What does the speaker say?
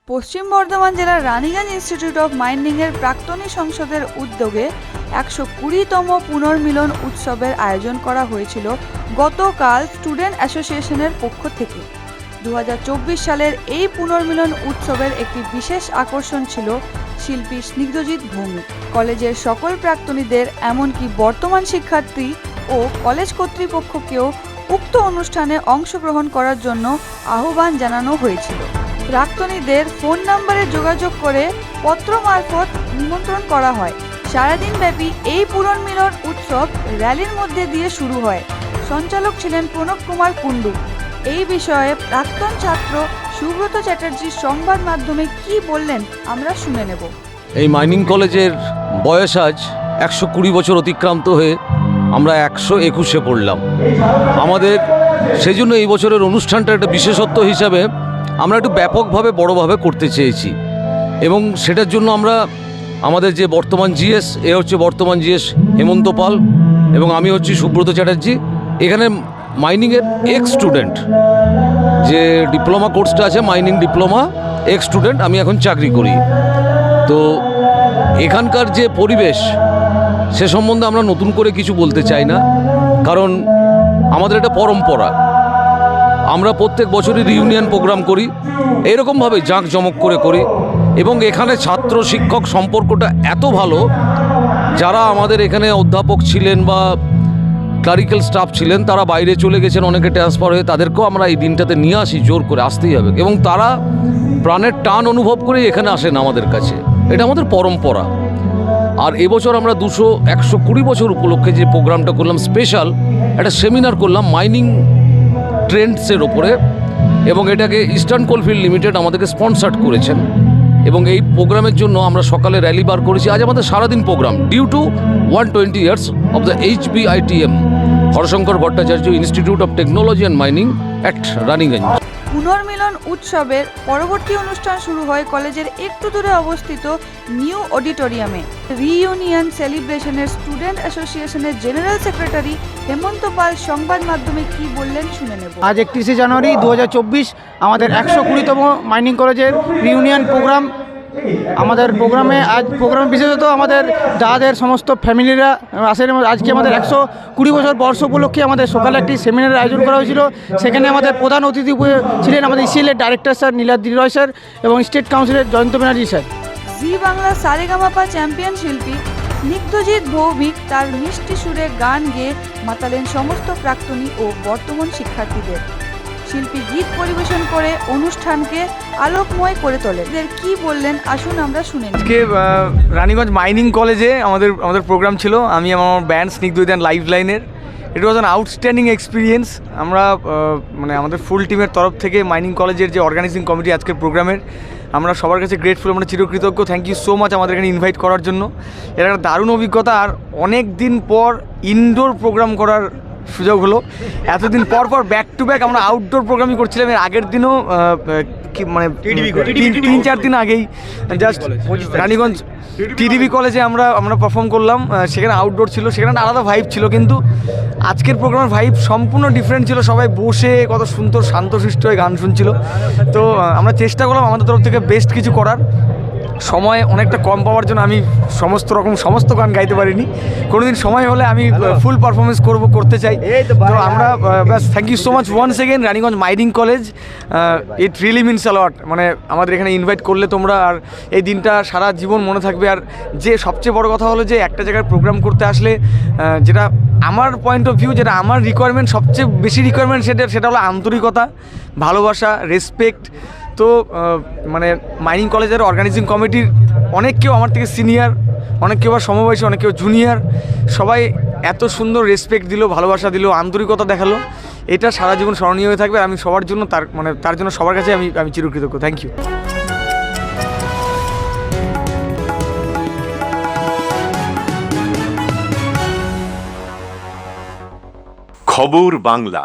পশ্চিম বর্ধমান জেলার Raniganj institute of মাইনিংয়ের প্রাক্তনী সংসদের উদ্যোগে 120তম পুনর্মিলন উৎসবের আয়োজন করা হয়েছিল গতকাল স্টুডেন্ট অ্যাসোসিয়েশনের পক্ষ থেকে। 2024 সালের এই পুনর্মিলন উৎসবের একটি বিশেষ আকর্ষণ ছিল শিল্পী স্নিগ্ধজিৎ ভৌমিক। কলেজের সকল প্রাক্তনীদের এমনকি বর্তমান শিক্ষার্থী ও কলেজ কর্তৃপক্ষকেও উক্ত অনুষ্ঠানে অংশগ্রহণ করার জন্য আহ্বান জানানো হয়েছিল। প্রাক্তনীদের ফোন নম্বরে যোগাযোগ করে পত্র মারফত নিমন্ত্রণ করা হয়। সারাদিন ব্যাপী এই পুনর্মিলন উৎসব র্যালির মধ্যে দিয়ে শুরু হয়। সঞ্চালক ছিলেন প্রণব কুমার কুণ্ডু। এই বিষয়ে প্রাক্তন ছাত্র সুব্রত চ্যাটার্জি সংবাদ মাধ্যমে কি বললেন আমরা শুনে নেব। এই মাইনিং কলেজের বয়স আজ 120 বছর অতিক্রান্ত হয়ে আমরা 121-এ পড়লাম। আমাদের সেই জন্য এই বছরের অনুষ্ঠানটা একটা বিশেষত্ব হিসাবে আমরা একটু ব্যাপকভাবে বড়োভাবে করতে চেয়েছি, এবং সেটার জন্য আমরা আমাদের যে বর্তমান জিএস, এ হচ্ছে বর্তমান জিএস হেমন্ত পাল, এবং আমি হচ্ছি সুব্রত চ্যাটার্জি। এখানে মাইনিংয়ের এক্স স্টুডেন্ট, যে ডিপ্লোমা কোর্সটা আছে মাইনিং ডিপ্লোমা, এক্স স্টুডেন্ট, আমি এখন চাকরি করি। তো এখানকার যে পরিবেশ, সে সম্বন্ধে আমরা নতুন করে কিছু বলতে চাই না, কারণ আমাদের একটা পরম্পরা। আমরা প্রত্যেক বছরই রিউনিয়ন প্রোগ্রাম করি, এরকমভাবে জাঁকজমক করে করি, এবং এখানে ছাত্র শিক্ষক সম্পর্কটা এত ভালো। যারা আমাদের এখানে অধ্যাপক ছিলেন বা ক্লারিক্যাল স্টাফ ছিলেন, তারা বাইরে চলে গেছেন, অনেকে ট্রান্সফার হয়ে, তাদেরকেও আমরা এই দিনটাতে নিয়ে আসি, জোর করে আসতেই হবে, এবং তারা প্রাণের টান অনুভব করে এখানে আসেন আমাদের কাছে। এটা আমাদের পরম্পরা। আর এবছর আমরা 120 বছর উপলক্ষে যে প্রোগ্রামটা করলাম, স্পেশাল একটা সেমিনার করলাম মাইনিং ট্রেন্ডসের ওপরে, এবং এটাকে ইস্টার্ন কোলফিল্ড লিমিটেড আমাদেরকে স্পন্সার্ড করেছেন। এবং এই প্রোগ্রামের জন্য আমরা সকালে র্যালি বার করেছি। আজ আমাদের সারাদিন program due to 120 years of the HBITM, Harshankar Bhattacharya institute of technology and mining at Raniganj. পুনর্মিলন উৎসবের পরবর্তী অনুষ্ঠান শুরু হয় কলেজের একটু দূরে অবস্থিত নিউ অডিটোরিয়ামে। রিইউনিয়ন সেলিব্রেশনের স্টুডেন্ট অ্যাসোসিয়েশনের জেনারেল সেক্রেটারি হেমন্ত পাল সংবাদ মাধ্যমে কি বললেন শুনে নেব। আজ 31শে জানুয়ারি 2024 আমাদের 120তম মাইনিং কলেজের রিউনিয়ন প্রোগ্রাম। আমাদের প্রোগ্রামে বিশেষত আমাদের যাদের সমস্ত ফ্যামিলিরা আসেন, আজকে আমাদের 120 বছর বর্ষ উপলক্ষে আমাদের সকালে একটি সেমিনারের আয়োজন করা হয়েছিল। সেখানে আমাদের প্রধান অতিথি ছিলেন আমাদের ইসিএলের ডাইরেক্টর স্যার নীলাদ্রি রয় স্যার এবং স্টেট কাউন্সিলের জয়ন্ত ব্যানার্জি স্যার। জি বাংলা সারেগামাপা চ্যাম্পিয়ন শিল্পী স্নিগ্ধজিৎ ভৌমিক তার মিষ্টি সুরে গান গেয়ে মাতালেন সমস্ত প্রাক্তনী ও বর্তমান শিক্ষার্থীদের। শিল্পী গীত পরিবেশন করে অনুষ্ঠানকে আলোকময় করে তোলেন। এদের কি বললেন আসুন আমরা শুনে নিই। আজকে রানীগঞ্জ মাইনিং কলেজে আমাদের প্রোগ্রাম ছিল। আমি আমার ব্যান্ড স্নিগ্ধজিৎ লাইভ লাইনের। ইট ওয়াজ অ্যান আউটস্ট্যান্ডিং এক্সপিরিয়েন্স। আমরা মানে আমাদের ফুল টিমের তরফ থেকে মাইনিং কলেজের যে অর্গানাইজিং কমিটি আজকের প্রোগ্রামের, আমরা সবার কাছে গ্রেটফুল, আমরা চিরকৃতজ্ঞ। থ্যাংক ইউ সো মাচ আমাদের এখানে ইনভাইট করার জন্য। এটা একটা দারুণ অভিজ্ঞতা। আর অনেক দিন পর ইনডোর প্রোগ্রাম করার সুযোগ হলো। এতদিন পর ব্যাক টু ব্যাক আমরা আউটডোর প্রোগ্রামই করছিলাম। এর আগের দিনও মানে 3-4 দিন আগেই জাস্ট রানীগঞ্জ টিডিবি কলেজে আমরা পারফর্ম করলাম। সেখানে আউটডোর ছিল, সেখানে আলাদা ভাইব ছিল, কিন্তু আজকের প্রোগ্রামের ভাইব সম্পূর্ণ ডিফারেন্ট ছিল। সবাই বসে কত সুন্দর শান্তশিষ্ট হয়ে গান শুনছিল। তো আমরা চেষ্টা করলাম আমাদের তরফ থেকে বেস্ট কিছু করার। সময় অনেকটা কম পাওয়ার জন্য আমি সমস্ত গান গাইতে পারিনি। কোনোদিন সময় হলে আমি ফুল পারফরমেন্স করতে চাই। তো আমরা ব্যাস thank you so much once again Raniganj mining college. It really means a lot. মানে আমাদের এখানে ইনভাইট করলে তোমরা, আর এই দিনটা সারা জীবন মনে থাকবে। আর যে সবচেয়ে বড় কথা হলো যে একটা জায়গায় প্রোগ্রাম করতে আসলে যেটা আমার পয়েন্ট অফ ভিউ, যেটা আমার রিকোয়ারমেন্ট, সবচেয়ে বেশি রিকোয়ারমেন্ট সেটা হলো আন্তরিকতা, ভালোবাসা, রেসপেক্ট। তো মানে মাইনিং কলেজের অর্গানাইজিং কমিটির অনেক কেউ আমার থেকে সিনিয়র, অনেক কেউ আবার সমবয়সী, অনেক কেউ জুনিয়র, সবাই এত সুন্দর রেসপেক্ট দিল, ভালোবাসা দিল, আন্তরিকতা দেখালো। এটা সারা জীবন স্মরণীয় হয়ে থাকবে। আমি সবার জন্য তার জন্য সবার কাছে আমি চিরকৃতজ্ঞ। Thank you. খবর বাংলা।